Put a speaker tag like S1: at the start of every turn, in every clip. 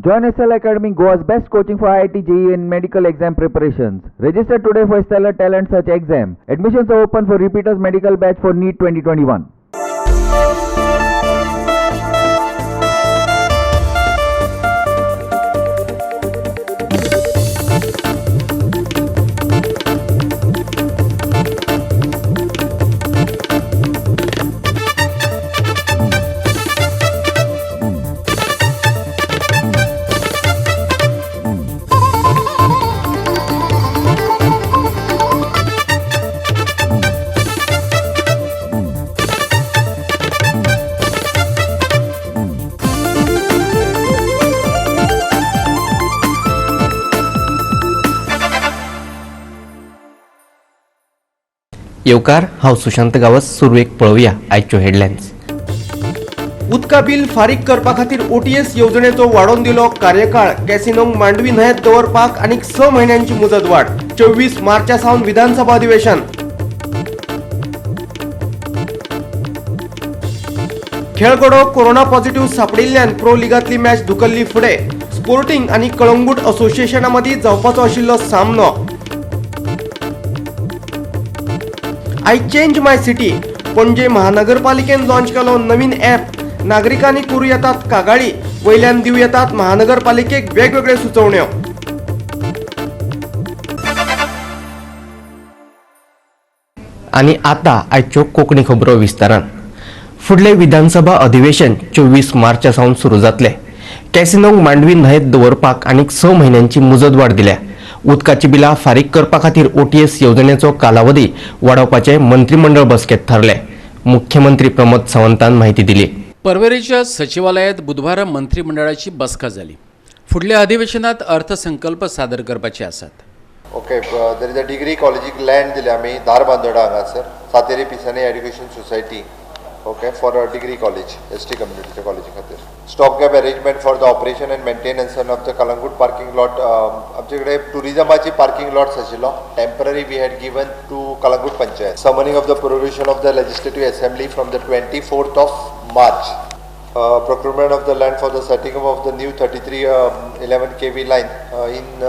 S1: Join SL Academy, Goa's best coaching for IIT, JEE and medical exam preparations. Register today for Stellar Talent Search exam. Admissions are open for repeaters medical batch for NEET 2021.
S2: येवकार हांव सुशांत गावस. सुरवेक पळोवया आयच्यो headlines.
S3: उदका bill फारीक करपा खातीर OTS येवजणेचो वाडोवन दिलो कार्यकाळ. कॅसिनोक मांडवी न्हंयेत दवरपाक आनीक 6 म्हयन्यांची मुजत वाड. 24 मार्चा सावन विधानसभा अधिवेशन. खेळगडो कोरोना पॉझिटिव्ह सापडिल्ल्यान प्रो लिगांतली मॅच धुकल्ली फुडें. स्पोर्टिंग आनी कळंगूट असोसिएशना मदीं जावपाचो आशिल्लो सामनो. I change my city. पणजे महानगरपालिकेन लॉन्च केलो नवीन ॲप. नागरिकांनी करूं येतात कागाळी. वयल्यान दिव येतात महानगरपालिकेक वेगवेगळे सुचोवण्यो.
S2: आनी आतां आयच्यो कोंकणी खबरो विस्तारान. फुडलें विधानसभा अधिवेशन 24 मार्चा सावन सुरू जातलें. कॅसिनोक मांडवी न्हंयेत दवरपाक आनीक 6 म्हयन्यांची मुजत वाड दिल्या. उदकाची बिलां फारीक करपा खातीर OTS येवजणेचो कालावधी वाडोवपाचें मंत्रिमंडळ बसकेंत थारलें. मुख्यमंत्री प्रमोद सावंतान माहिती दिली.
S4: पर्वरेच्या सचिवालयात बुधवार मंत्रिमंडळाची बसका जाली. फुडल्या अधिवेशनात अर्थसंकल्प सादर करपाचे आसात.
S5: Okay, there is a degree कॉलेजीक लँड दिल्या आमी धारबांदोडा हांगासर Sateri Pisani education society. Okay, for a degree college ST कम्युनिटीच्या कॉलेजी खातीर. Stop gap arrangement for the operation and maintenance of the Calangute parking lot. आमचे कडेन टुरिजमाची पार्किंग लॉट्स आशिल्लो. Temporary we had given to Calangute panchayat. Summoning of the provision of the legislative assembly from the 24th of March. Procurement of the land for the setting up of the new 3311 kV line in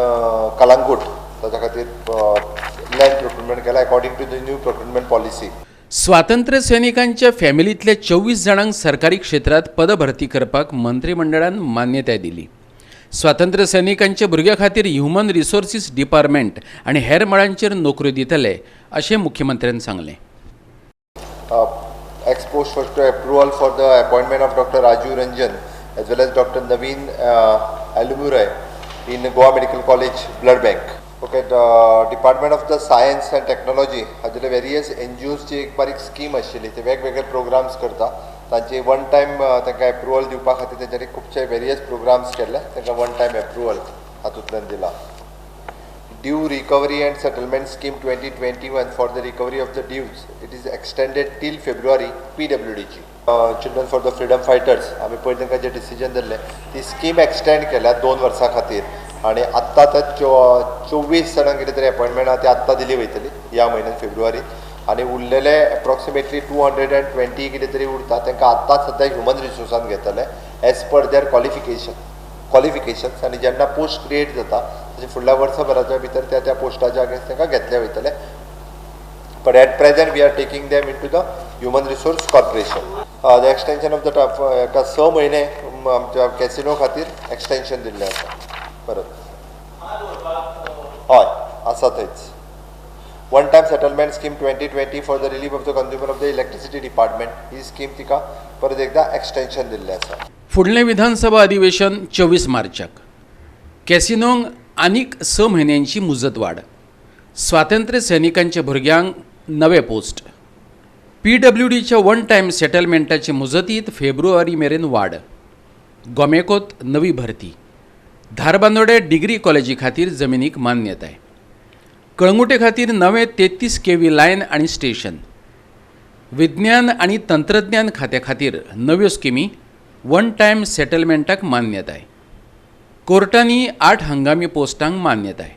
S5: Kalangut. ताच्या खातीर land procurement केला according to the new procurement policy.
S4: स्वातंत्र्य सैनिकांच्या फॅमिलीतले 24 जाणांक सरकारी क्षेत्रात पदभरती करपाक मंत्रिमंडळान मान्यताय दिली. स्वातंत्र्य सैनिकांच्या भुरग्यां खातीर ह्युमन रिसोर्सीस डिपार्टमेंट आनी हेर मळांचेर नोकऱ्यो दितले अशें मुख्यमंत्र्यान सांगलें.
S5: Exposed first to approval for the appointment of Dr. Raju Ranjan as well as Dr. Naveen Alumurai in Goa Medical College Blood Bank. Okay, the Department of the Science and Technology हाजे various NGOs ची एक बारीक scheme आशिल्ली. ते वेगवेगळे programs करता. तांचे one time तांकां एप्रुवल दिवपा खातीर तेंच्यांनी खुबशे वेरियस प्रोग्राम्स केले. तांकां वन टायम एप्रुवल हातूंतल्यान दिला. Due Recovery and Settlement Scheme 2021 for the recovery of the dues. It is extended till February. PWDG. Children for the Freedom Fighters. आमी पयलीं तांकां जे डिसिजन दिल्लें ती स्कीम एक्सटेंड केल्या 2 वर्सां खातीर. आनी आत्तां तर 24 जाणांक कितें तरी अपॉयंटमेंट आहा ती आत्तां दिली वयतली ह्या म्हयन्यात फेब्रुवारीत. आनी उरलेले एप्रॉक्सिमेटली 220 कितें तरी उरता तांकां आत्तां सद्या ह्युमन रिसोर्सान घेतले एज पर देअर क्वॉलिफिकेशन्स. आनी जेन्ना पोस्ट क्रिएट जाता ताचे फुडल्या वर्सभराच्या भितर त्या पोस्टाच्या अगेन्स्ट तांकां घेतले वयतले. But at present we are taking them into the human resource corporation. The extension of the 6 म्हयने आमच्या कॅसिनो खातीर एक्सटेंशन दिल्लें आसा. परत हय आसा थंयच. One time settlement scheme 2020 for the relief of the consumer of the electricity department. He scheme तिका परत एकदा एक्सटेंशन दिल्लें आसा.
S4: फुडलें विधानसभा अधिवेशन 24 मार्चाक. कॅसिनोंक आनीक 6 म्हयन्यांची मुजत वाड. स्वातंत्र्य सैनिकांच्या भुरग्यांक नवे पोस्ट. PWDच्या वन टायम सेटलमेंटाचे मुजतीत फेब्रुवारी मेरेन वाड. गोमेकोत नवी भरती. धारबांदोडे डिग्री कॉलेजी खातीर जमिनीक मान्यताय. कळंगुटे खातीर नवे 33 kV लायन आनी स्टेशन. विज्ञान आनी तंत्रज्ञान खात्या खातीर नव्यो स्किमी. वन टायम सेटलमेंटाक मान्यताय. कोर्टांनी 8 हंगामी पोस्टांक मान्यताय.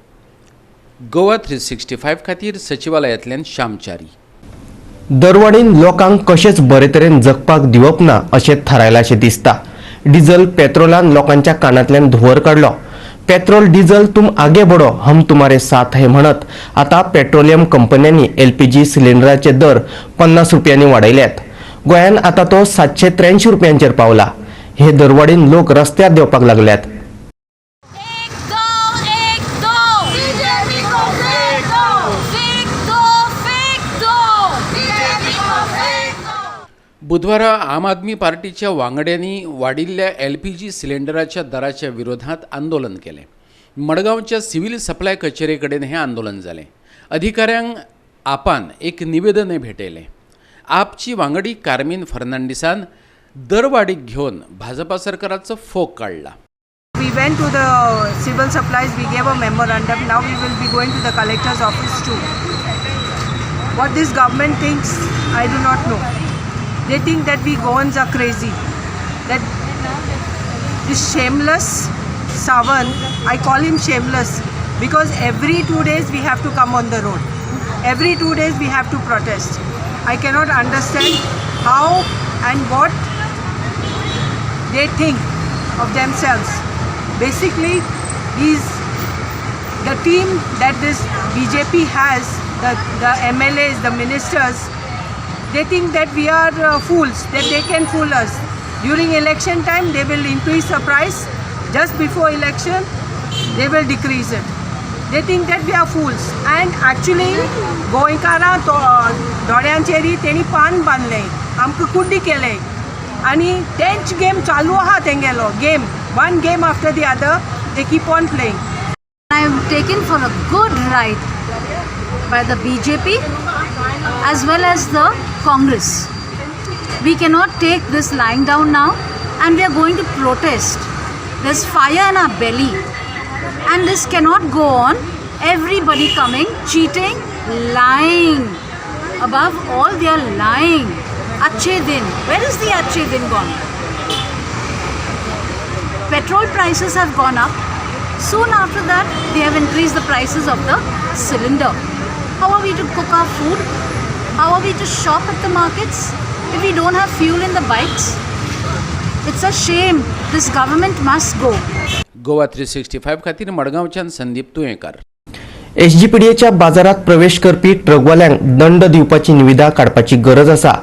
S4: गोवा 365 खातीर सचिवालयातल्यान श्यामचारी.
S2: दरवडीन लोकांक कशेंच बरे तरेन जगपाक दिवप ना अशें थारायलां अशें दिसता. डिझेल पेट्रोलान लोकांच्या कानातल्यान धुवर काढलो. पेट्रोल डिझेल तुम आगे बढो हम तुम्हारे साथ है म्हणत आता पेट्रोलियम कंपन्यांनी LPG सिलिंडराचे दर 50 रुपयांनी वाडयल्यात. गोंयान आता तो 783 रुपयांचेर पावला. हे दरवाडीन लोक रस्त्यार देवपाक लागल्यात.
S4: बुधवारा आम आदमी पार्टीच्या वांगड्यांनी वाडिल्ल्या LPG सिलेंडराच्या दराच्या विरोधात आंदोलन केले. मडगावच्या सिव्हिल सप्लाय कचेरे कडेन हे आंदोलन जाले. अधिकाऱ्यांक आपान एक निवेदन भेटयलें. आपची वांगडी कार्मिन फर्नांडिसान दरवाडीक घेवन भाजपा सरकाराचो फोग काढला.
S6: We went to the civil supplies, we gave a memorandum. Now we will be going to the collector's office too. What this government thinks, I do not know. They think that we Goans are crazy. That this shameless Savan, I call him shameless because every 2 days we have to come on the road. Every 2 days we have to protest. I cannot understand how and what they think of themselves. Basically, the team that this BJP has, the MLAs, the ministers, they think that we are fools, that they can fool us. During election time, they will increase the price. Just before election, they will decrease it. They think that we are fools. And actually, गोंयकारां दोड्यांचेरी तेणी पान बांदलें, आमकां कुड्डी केलें. आनी तेंच game चालू आहा तेंगेलो game. One game after the other, they keep on playing.
S7: I am taken for a good ride by the BJP as well as the Congress. We cannot take this lying down now and we are going to protest. There's fire in our belly and this cannot go on. Everybody coming, cheating, lying. Above all, they are lying. Achhe din. Where is the Achhe din gone? Petrol prices have gone up. Soon after that, they have increased the prices of the cylinder. How are we to cook our food? How are we to shop at the markets if we don't have fuel in the bikes? It's a shame. This government must go.
S4: Goa 365 खातीर मडगांवच्यान संदीप तुयेंकार.
S2: SGPDAच्या बाजारात प्रवेश करपी ट्रकवाल्यांक दंड दिवपाची निविदा काडपाची गरज आसा.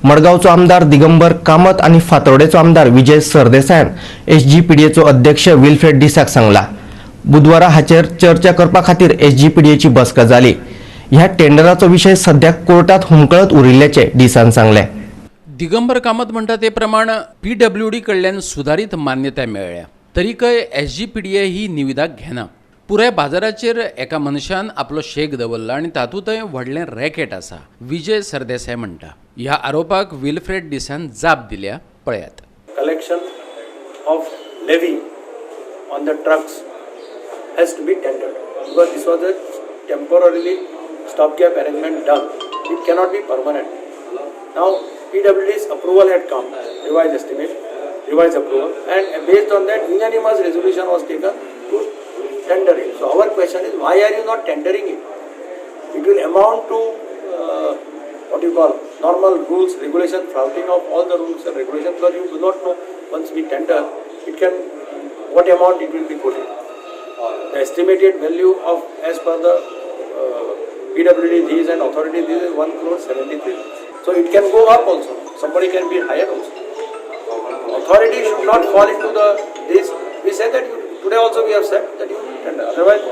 S2: मडगावचो आमदार दिगंबर कामत आणि फातोर्डेचो आमदार विजय सरदेसायान SGPDAचो अध्यक्ष विल्फ्रेड डिसाक सांगला. बुधवारा हाचेर चर्चा करपा खातीर SGPDAची बसका जाली. ह्या टेंडराचो विशय सध्या कोर्टात हुमकळत उरिल्ल्याचे डिसान सांगले.
S4: दिगंबर कामत म्हणटा ते प्रमाण PWD कडल्यान सुधारित मान्यताय मेळ्ळ्या. तरीकय SGPDA ही निविदा घेना. पुराय बाजाराचेर एका मनशान आपलो शेक दवरला आनी तातूंतय व्हडलें रॅकेट आसा, विजय सरदेसाय म्हणटा. ह्या आरोपाक विल्फ्रेड डिसान जाप दिल्या. पळयात.
S8: Collection of levy on the trucks has to be tendered because this was a temporarily stopgap arrangement done. It cannot be permanent. Now PWD's approval had come, revised estimate, revised approval, and based on that unanimous resolution was taken to tender it. So our question is, why are you not tendering it? It will amount to what you call normal rules, regulation, flouting of all the rules and regulations, because you do not know once we tender, it can, what amount it will be put in. The estimated value of, as per the PWD these and authority these is 1,73,00,000. So it can go up also. Somebody can be higher also. Authority should not fall into this. We said that today also we have said that you tender. Otherwise,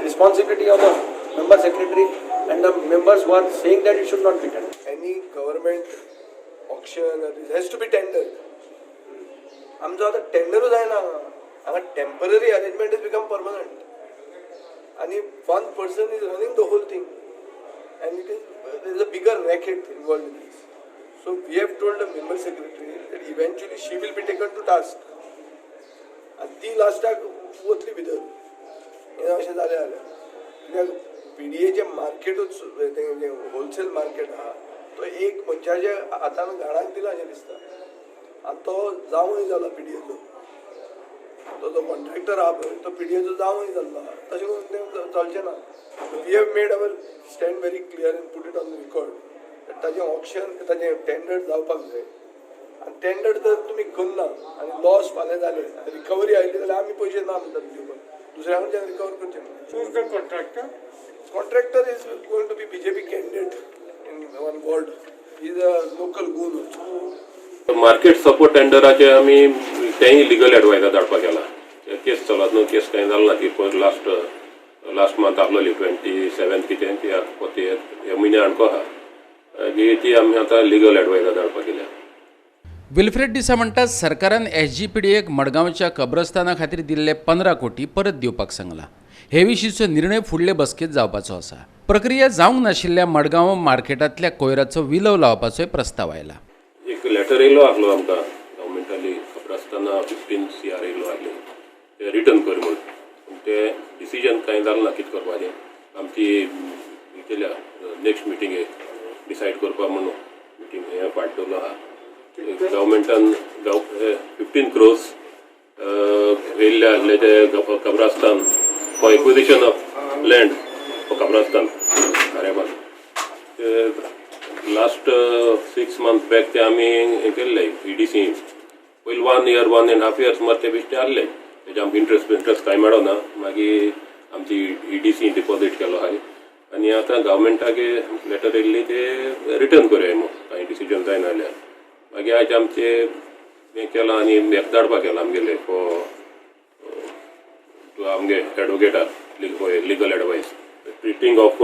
S8: responsibility of the member secretary and the members who are saying that it should not be tendered.
S9: Any government auction it has to be tendered. आमचो आता टेंडरूच जायना हांगा temporary arrangement is become permanent आणि one person is running the whole thing and there is a bigger racket involved in this. So we have told the member secretary that eventually she will be taken to task and ती लास्टाक वतली भितर हे अशें जालें कित्याक PDAचे मार्केटूच wholesale market आहा तो एक मनशाच्या हातान घाणाक दिला अशें दिसता आनी तो जावूंय जाला PDAचो तो जो कॉन्ट्रॅक्टर आहा पळय तो PDAचो जावूंय जाल्लो आहा तशें करून तें चलचें ना. We have made our stand very clear and put it on the record ताजें ऑप्शन ताजें टेंडर जावपाक जाय आनी टेंडर जर तुमी करना आनी लॉस फाल्यां जाले रिकवरी आयली जाल्यार आमी पयशे ना म्हणटात दिवपाक दुसऱ्या कडच्यान रिकवर करचें ना contractor is going to be BJP candidate in one ward. He is a local goon.
S10: Market support टेंडराचे आमी तेंय लिगल एडवायजर धाडपाक गेला केस चलत न्हू केस कांय जालें ना ती पळय लास्ट मंथ आहलोली 27 कितें ती ह्या म्हयन्या आणको आहा ती आमी आतां लिगल एडवायजर धाडपाक गेल्या.
S4: विल्फ्रेड डिसा म्हणटात सरकारान SGPDAक मडगांवच्या कब्रस्ताना खातीर दिल्ले 15 कोटी परत दिवपाक सांगला. हे विशींचो निर्णय फुडले बसकेंत जावपाचो आसा. प्रक्रिया जावंक नाशिल्ल्या मडगांव मार्केटांतल्या कोयराचो विलव लावपाचोय प्रस्ताव आयला.
S10: एक लेटर येयलो आहलो आमकां गव्हर्मेंटाली कब्रस्ताना 15 CR येयलो आहले ते रिटर्न कर म्हूण ते डिसिजन कांय जालें ना कितें करपाचें आमची केल्या नेक्स्ट मिटिंगेक डिसायड करपा म्हणून मिटींग हें पार्ट दवरलो आहा. गव्हर्मेंटान 15 crores येयल्ले आहले ते कब्रस्तान for acquisition of land for कब्रस्तान कारेबान लास्ट 6 months बॅक ते आमी हें केल्ले EDC पयलीं 1 year 1.5 years मरे ते बेश्टे आहले तेजे आमकां इंट्रस्ट कांय मेळोना मागीर आमची EDC डिपॉजीट केलो आहाय आनी आतां गव्हर्मेंटाक लेटर येयल्ली ते रिटर्न करूया म्हणून कांय डिसिजन जायना जाल्यार मागीर आयज आमचे हें केलां आनी हेका धाडपाक गेलां आमगेले आमगे एडवोकेटाक legal advice treating of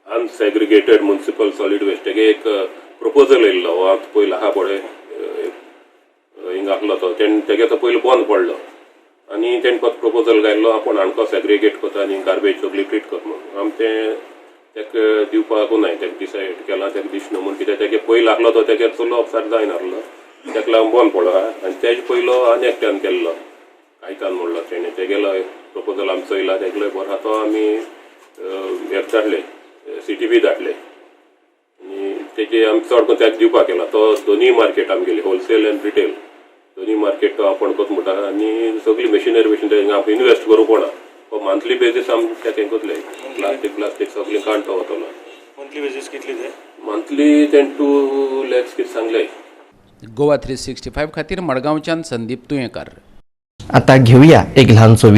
S10: unsegregated municipal solid waste तेगे एक प्रपोजल येयल्लो हो आतां पयलो आहा पळय हिंग आहलो तो तेगे तो पयलो बंद पडलो आनी तेणें फक्त प्रपोजल घायल्लो आपूण हाणको सेग्रिगेट करता आनी गार्बेज सगळी ट्रीट करता म्हणून आमी तें तेका दिवपाकू नाय तेका डिसायड केलां तेका दिसना म्हणून कित्याक तेगे पयलो आहलो तो तेगे चलो अफसार जायनासलो तेका लागून बंद पडलो आहा आनी तेजे पयलो आनी एकट्यान केल्लो कायतान म्हणलो तेणें तेगेलो प्रपोजल आमी चोयला तेगेलो बरो आहा तो आमी हेका धाडले CTB धाडले आनी तेजे आमी चड करून तेका दिवपाक केला तो दोनी मार्केट आमगेली होलसेल आनी रिटेल दोनी मार्केट तो आपण करता म्हणटा आनी सगळी मशिनरी आमी इन्वेस्ट करूं पडना मंथली बेजीस आमी तेका हें करतले प्लास्टीक सगळी काडटा वतलो.
S8: मंथली बेजीस कितली ते
S10: मंथली 10 to 2 lakhs कितें सांगले.
S4: गोवा 365 खातीर मडगांवच्यान संदीप तुयेंकार.
S2: आता घेऊया एक लहानसो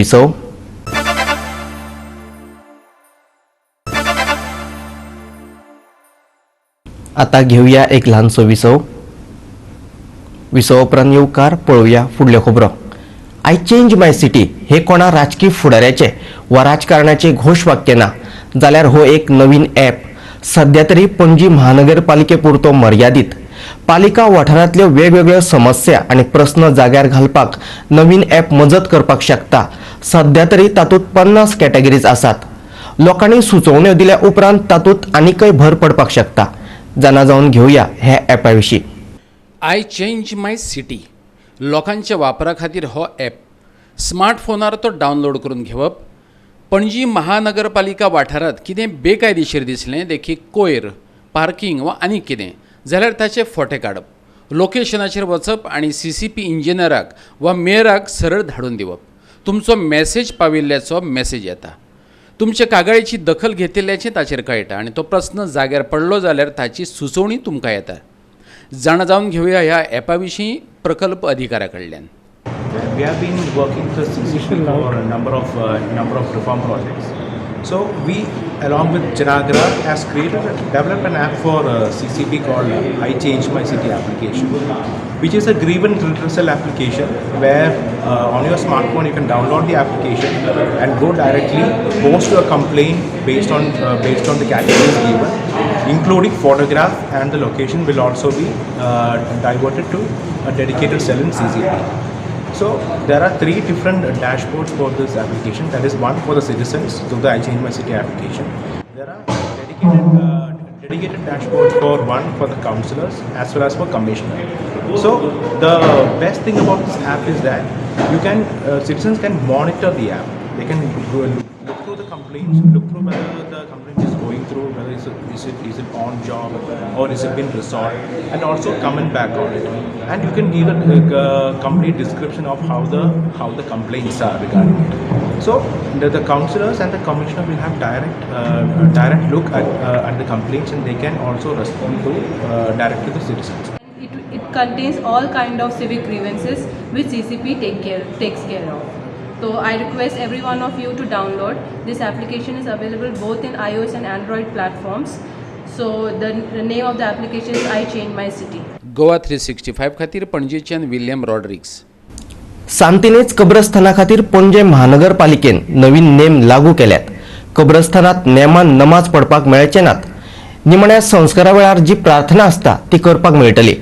S2: विसव. विसव उपरांत येवकार पळोवया फुडल्यो खबरो. आय चेंज माय सिटी हे कोणा राजकीय फुडाऱ्याचे वा राजकारणाचे घोशवाक्य ना जाल्यार हो एक नवीन ॲप सध्या तरी पणजी महानगरपालिके पुरतो मर्यादित पालिका वाठारांतल्यो वेगवेगळ्यो समस्या आणि प्रश्न जाग्यार घालपाक नवीन ॲप मजत करपाक शकता. सध्या तरी तातूंत 50 कॅटेगरीज आसात. लोकांनी सुचोवण्यो दिल्या उपरांत तातूंत आनीकय भर पडपाक शकता. जाणा जावन घेवया ह्या ॲपा विशीं.
S4: आय चेंज माय सिटी लोकांच्या वापरा खातीर हो ॲप स्मार्टफोनार तो डावनलोड करून घेवप. पणजी महानगरपालिका वाठारांत कितें बेकायदेशीर दिसलें देखीक कोयर पार्किंग वा आनीक कितें जाल्यार ताचे फोटे काडप. लोकेशनाचेर वचप आनी CCP इंजिनियराक वा मेयराक सरळ धाडून दिवप. तुमचो मॅसेज पाविल्ल्याचो मॅसेज येता. तुमचे कागाळीची दखल घेतिल्ल्याचें ताचेर कळटा आनी तो प्रस्न जाग्यार पडलो जाल्यार ताची सुचोवणी तुमकां येता. जाणा जावन घेवया ह्या ॲपा विशीं प्रकल्प अधिकाऱ्या कडल्यान.
S11: We have been working with CCP for a number of reform projects. So we, along with Janagara, has developed an app for CCP called I Change My City application, which is a grievance redressal application where on your smartphone you can download the application and go directly post a complaint based on the categories given, including photograph, and the location will also be diverted to a dedicated cell in CCP. So there are 3 different dashboards for this application. That is one for the citizens through the I Change My City application. There are dedicated dashboards one for the councillors as well as for commissioner. So the best thing about this app is that citizens can monitor the app. They can look through the complaints, look through whether the complaint is going through, whether is it on job or is it been resolved, and also comment back on it. And you can give a complete description of how the complaints are regarding it. So the councillors and the commissioner will have direct look at the complaints, and they can also respond to direct to the citizens.
S7: It
S12: contains all kind of civic grievances which CCP takes care of. So I request every one of you to download. This application is available both in iOS and Android platforms. So the name of the application is I Change My City.
S4: Goa 365 खातीर पणजेच्यान William Rodrigues.
S2: सांतिनेच कब्रस्थाना खातीर पणजे महानगरपालिकेन नवीन name लागू केल्यात. कब्रस्थानात नेमान नमाज पडपाक मेळचे नात. निमण्या संस्कारा वेळार जी प्रार्थना आसता ती करपाक मेळटली.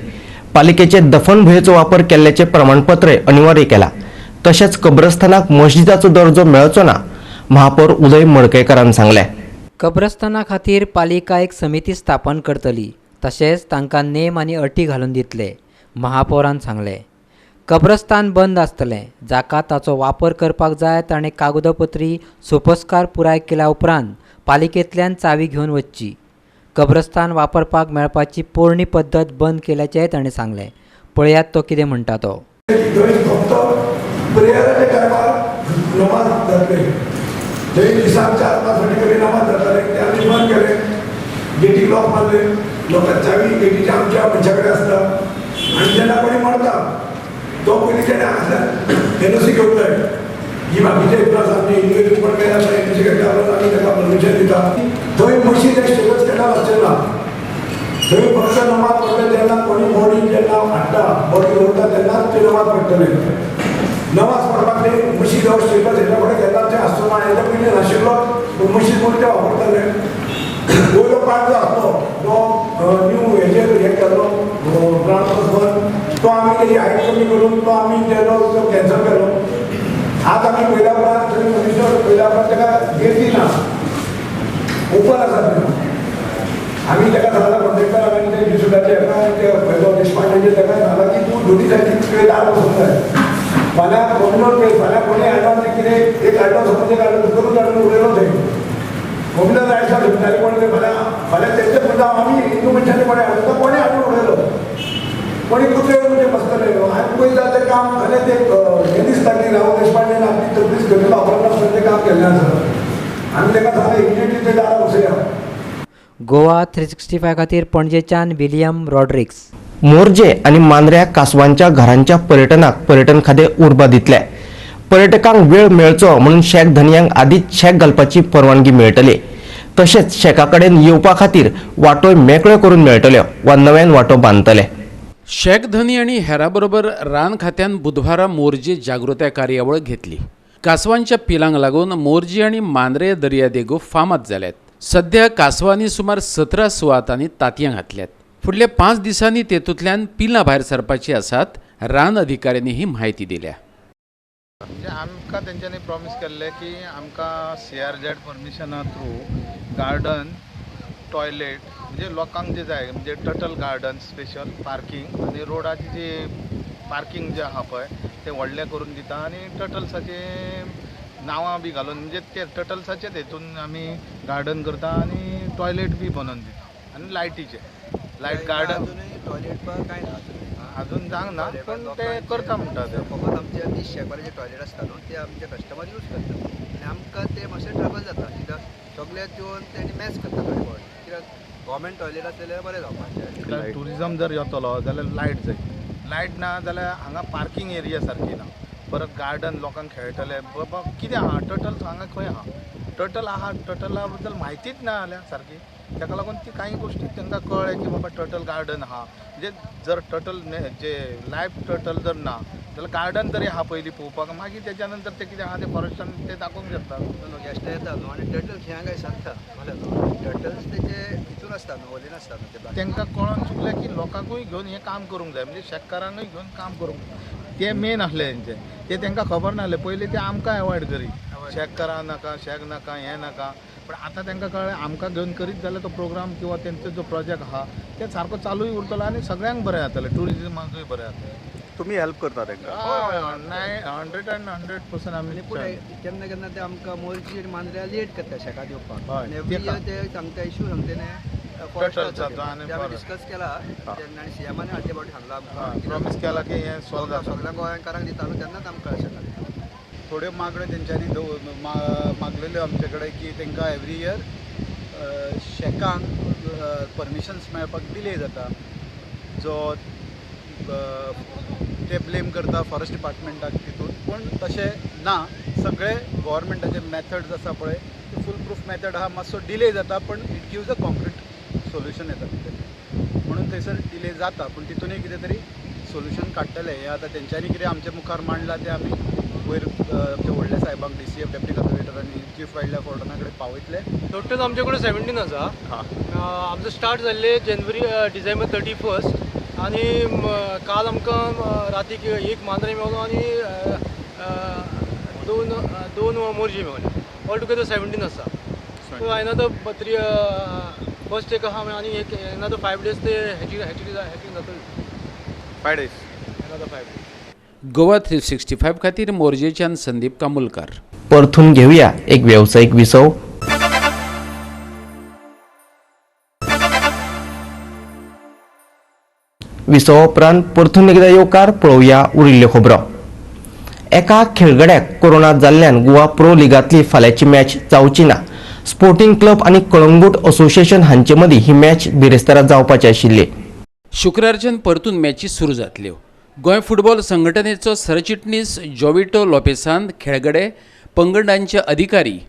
S2: पालिकेचे दफन भुयेचो वापर केल्ल्याचे प्रमाणपत्र अनिवार्य केला. तशेंच कब्रस्थानाक मस्जिदाचो दर्जो मेळचो ना, महापौर उदय मडकयकारान सांगले.
S13: कब्रस्थाना खातीर पालिका एक समिती स्थापन करतली. तशेंच तांकां नेम आनी अटी घालून दितले, महापौरान सांगले. कब्रस्थान बंद आसतलें, जाका ताचो वापर करपाक जाय ताणें कागदपत्री सोपस्कार पुराय केल्या उपरांत पालिकेंतल्यान चावी घेवन वचची. कब्रस्थान वापरपाक मेळपाची पोरणी पद्दत बंद केल्याचेंय ताणें सांगलें. पळयात तो कितें म्हणटा तो.
S9: प्रेयराच्या टायमार नमाज जातले, थंय दिसाक 4-5 फावटी नमाज जाताले, ते आमी बंद केले. गेटी लॉक मारले, लोकांची चावी गेटीच्या आमच्या मनशा कडेन आसता. आनी जेन्ना कोणी मरता तो पयलीं तेणें हांगासर एनओसी घेवंक जाय. ही बाकीचे प्लस आमी इंडिव्हिज्युअल पण केला एनओसी घेतल्या उपरांत आमी ताका परमिशन दिता. थंय मशीद एक स्टेटस स्टँडार आसचें ना. थंय फक्त नमाज पडटा तेन्ना कोणी बॉडी जेन्ना हाडटा, बॉडी दवरता तेन्नाच ते नमाज पडटले. नमाज पडपाक ते मशीद हो स्टेटस हेच्या कडेन घेता तें आसचो ना. हेच्या पयलीं नाशिल्लो पूण मशीद म्हणून ते वापरताले. वयलो पार्ट जो आसलो तो न्यू हेजेर हे केलो ग्राउंड तो आमी तेजी हायट कमी करून तो आमी केलो तो कॅन्सल केलो. आज आमी पयल्या उपरांत थंय मनीस पयल्या उपरांत ताका गेट दिना, ओपन आसा तें. आमी ताका सांगला कॉन्ट्रेक्टराक आनी ते डिस्ट्रिब्युटराचे हेका ते पयलो देशपांडेचे ताका सांगला की तूं दोनी सायडीन दार बसोवंक जाय. फाल्यां कॉम्युनल प्लेस फाल्यां कोणी हाडून कितें एक हाडलो समज एक हाडलो करून हाडून उडयलो थंय. कॉम्युनल रायट्साक घेतले कोणी ते फाल्यां तेंचे सुद्दां आमी हिंदू मनशांनी कोणी हाडलो तो कोणी हाडून उडयलो. कोणी कुत्रे म्हणजे बसतले. आनी पयलीं तें काम जालें ते हे दिसता की राव देशपांडेन आपली तकलीफ घेतली वापरना तें काम केल्लें आसा. आमी ताका सांगलें इमिडिएटली ते दारां बसया.
S13: गोवा 365 खातीर पणजेच्यान विलियम रॉड्रिक्स.
S2: मोरजे आणि मांद्र्या कासवांच्या घरांच्या पर्यटनाक पर्यटन खाते उर्बा दितले. पर्यटकांक वेळ मेळचो म्हणून शेक धनियांक आदींच शेक घालपाची परवानगी मेळटली. तशेंच शेका कडेन येवपा खातीर वाटो मेकळ्यो करून मेळटल्यो वा नव्यान वाटो बांदतले.
S4: शेक धनी आणि हेरा बरोबर रान खात्यान बुधवारा मोरजे जागृताय कार्यावळ घेतली. कासवांच्या पिलांक लागून मोरजे आणि मांद्रे दर्यादेगो फामाद जाल्यात. सध्या कासवांनी सुमार 17 सुवातांनी तांतयां घातल्यात. फुडल्या 5 दिसांनी तेतूंतल्यान पिलां भायर सरपाची आसात. रान अधिकाऱ्यांनी ही म्हायती दिल्या.
S14: आमकां तेंच्यांनी प्रॉमिस केल्लें की आमकां CRZ परमिशना थ्रू गार्डन, टॉयलेट म्हणजे लोकांक जे जाय म्हणजे टर्टल गार्डन स्पेशल पार्किंग आनी रोडाची जी पार्किंग जे आहा पळय तें व्हडलें करून दिता आनी टर्टल्साचे नांवां बी घालून म्हणजे ते टर्टल्साचेच हेतून आमी गार्डन करता आनी टॉयलेट बी बनोवन दिता आनी लायटीचे लायट गार्डन.
S15: टॉयलेट कांय ना
S14: अजून जावंक ना पण ते करता म्हणटा ते.
S15: फकत आमचे 30 शेकवाले टॉयलेट आसता न्हू ते आमचे कस्टमर यूज करतात आनी आमकां ते मातशें ट्रबल जाता कित्याक सगळे येवन तेणी मॅच करता थोडे फावट. कित्याक गव्हर्मेंट टॉयलेट आसलेलें बरें जावपाचें.
S14: टुरिजम जर येतलो जाल्यार लायट जाय. लायट ना जाल्यार हांगा पार्किंग एरिया सारकी ना. परत गार्डन लोकांक खेळटले बाबा कितें आहा टर्टल हांगा खंय आहा टर्टल आहा टर्टला बद्दल म्हायतीच ना जाल्यार सारकी. ताका लागून ती कांय गोश्टी तांकां कळ्ळे की बाबा टर्टल गार्डन आहा म्हणजे जर टर्टल जे लायफ टर्टल जर ना जाल्यार गार्डन तरी आहा पयलीं पळोवपाक मागीर तेच्या नंतर ते कितें आहा ते फॉरेस्टान ते दाखोवंक शकता.
S15: गेस्टां येता न्हू आनी टर्टल थिंगा काय सांगता म्हणल्यार टर्टल्स तेचे हितून आसता न्हू वलीन आसता न्हू
S14: तांकां कळोन चुकलें की लोकांकूय घेवन हें काम करूंक जाय म्हणजे शेतकारांकूय घेवन काम करूंक ते मेन आसलें तेंचें. ते तांकां खबर नासलें पयलीं ते आमकां एवॉयड करी शेतकारां नाका शेक नाका हें नाका पण आतां तांकां कळ्ळें आमकां घेवन करीत जाल्यार तो प्रोग्राम किंवा तेंचो जो प्रोजेक्ट आहा ते सारको चालूय उरतलो आनी सगळ्यांक बरें जातलें टुरिजमाकूय बरें जातलें.
S15: तुमी हेल्प करता तांकां?
S14: हय 100% आमी
S15: केन्ना केन्ना ते आमकां मोरजी आनी मांद्र्या लेट करता शेकात येवपाक.
S14: हय
S15: ते सांगता इशू सांगता न्ही डिस्कस केला आनी सीएमानी हाडले फावटी सांगला आमकां
S14: प्रॉमिस केला की हें सॉल्व जाता.
S15: सगळ्या गोंयकारांक दिता न्हू तेन्नाच आमकां शेकात.
S16: थोड्यो मागण्यो तेंच्यांनी मागलेल्यो आमचे कडेन की तांकां एवरी इयर शेकांक परमिशन्स मेळपाक डिले जाता जो ते ब्लेम करता फॉरेस्ट डिपार्टमेंटाक तितून, पण तशें ना. सगळे गव्हर्मेंटाचे मेथड्स आसा पळय ते फूल प्रूफ मेथड आहा, मातसो डिले जाता पण it gives a concrete solution येता भितर, म्हणून थंयसर डिले जाता पण तितूनय कितें तरी सोल्युशन काडटले. हें आतां तेंच्यांनी कितें आमच्या मुखार मांडलां तें आमी वयर ते व्हडल्या साहेबांक DCF डेप्युटी कंजर्वेटर आनी चीफ वायल्ड लायफ वॉर्डना कडेन पावयतले.
S17: टोटल आमचे कडेन 17 आसा. आमचो स्टार्ट जाल्ले डिसेंबर 31 आनी काल आमकां रातीक एक मांद्रे मेळ्ळो आनी दोन मोरजी मेळ्ळे. ऑल टुगेदर 17 आसा. सो एनदर फर्स्ट एक आहा आनी एक एनदर 5 days ते हॅचिंग जातली.
S16: 5 days.
S17: Another 5 days.
S4: गोवा 365 खातीर मोरजेच्यान संदीप कामुलकार.
S2: परतून घेऊया एक व्यावसायिक विसव. विसव उपरांत परतून एकदा येवकार पळोवया उरिल्ल्यो खबरो. एका खेळगड्याक कोरोना जाल्ल्यान गोवा प्रो लिगांतली फाल्यांची मॅच जावची ना. स्पोर्टिंग क्लब आनी कळंगूट असोसिएशन हांचे मदीं ही मॅच बिरेस्तारा जावपाची आशिल्ली.
S4: शुक्रारच्यान परतून मॅची सुरू जातल्यो. गोंय फुटबॉल संघटनेचो सरचिटणीस जॉविटो लोपेसान खेळगडे, पंगडांचे अधिकारी,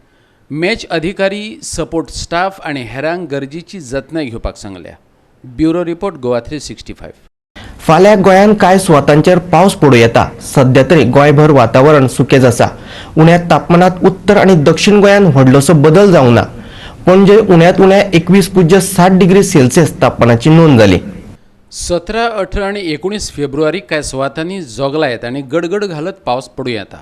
S4: मॅच अधिकारी, सपोर्ट स्टाफ आनी हेरांक गरजेची जतनाय घेवपाक सांगल्या. Bureau report Goa 365.
S2: फाल्यां गोंयांत कांय सुवातांचेर पावस पडूं येता. सध्या तरी गोंयभर वातावरण सुकेज आसा. उण्या तापमानात उत्तर आनी दक्षिण गोंयांत व्हडलोसो बदल जावंक ना. पणजे उण्यांत उण्या 21.7 डिग्री सेल्सियस तापमानाची नोंद जाली.
S4: 17, 18 आनी 19 फेब्रुवारी कांय सुवातांनी जोगलायत आनी गडगड घालत पावस पडूं येता.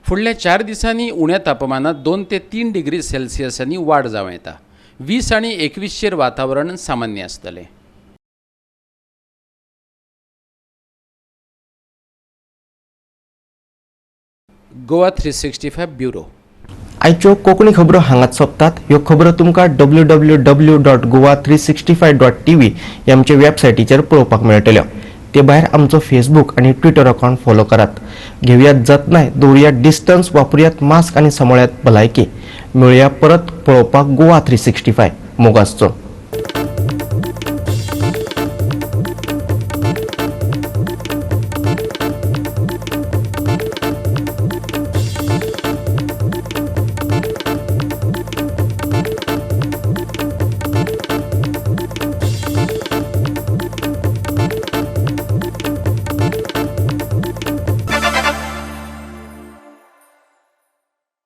S4: फुडल्या 4 दिसांनी उण्या तापमानात 2 ते 3 डिग्री सेल्सियसांनी वाड जावं येता. 20 आनी 21 चेर वातावरण सामान्य आसतलें. गोवा 365 ब्युरो.
S2: आयच्यो कोंकणी खबरो हांगाच सोंपतात. ह्यो खबरो तुमकां www.goa365.tv ह्या आमचे वेबसायटीचेर पळोवपाक मेळटल्यो. ते भायर आमचो फेसबूक आनी ट्विटर अकावंट फॉलो करात. घेवयात जतनाय, दवरयात डिस्टन्स, वापरयात मास्क आनी सांबाळयात भलायकी. मेळुया परत पळोवपाक गोवा 365. मोगासचो.